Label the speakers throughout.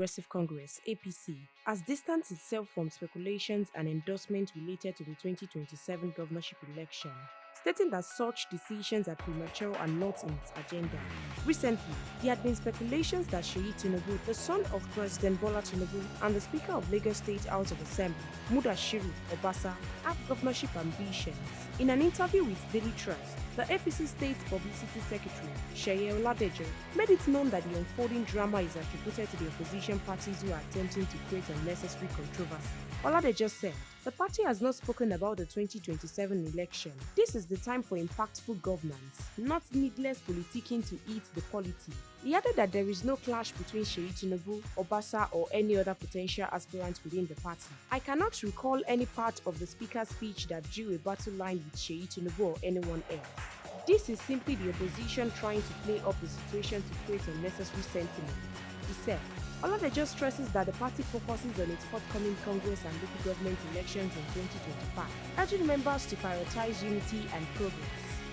Speaker 1: Progressive Congress (APC) has distanced itself from speculations and endorsements related to the 2027 governorship election, stating that such decisions are premature and not in its agenda. Recently, there had been speculations that Seyi Tinubu, the son of President Bola Tinubu and the Speaker of Lagos State House of Assembly, Mudashiru Obasa, have governorship ambitions. In an interview with Daily Trust, the APC State Publicity Secretary, Seyi made it known that the unfolding drama is attributed to the opposition parties who are attempting to create unnecessary controversy. Oladejo said, the party has not spoken about the 2027 election. This is the time for impactful governance, not needless politicking to eat the polity. He added that there is no clash between Seyi Tinubu, Obasa or any other potential aspirant within the party. I cannot recall any part of the speaker's speech that drew a battle line with Seyi Tinubu or anyone else. This is simply the opposition trying to play up the situation to create unnecessary sentiment, he said. Oladejo stresses that the party focuses on its forthcoming Congress and local government elections in 2025, urging members to prioritize unity and progress.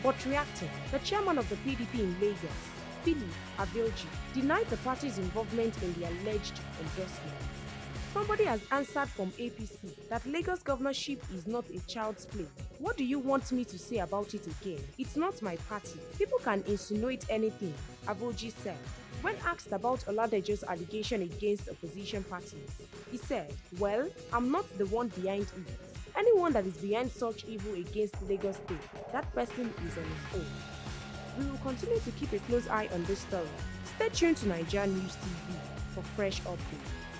Speaker 1: But reacting, the chairman of the PDP in Lagos, Philip Adeoji, denied the party's involvement in the alleged endorsements. Somebody has answered from APC that Lagos governorship is not a child's play. What do you want me to say about it again? It's not my party. People can insinuate anything, Adeoji said. When asked about Oladejo's allegation against opposition parties, he said, well, I'm not the one behind it. Anyone that is behind such evil against Lagos State, that person is on his own. We will continue to keep a close eye on this story. Stay tuned to NaijaNews TV for fresh updates.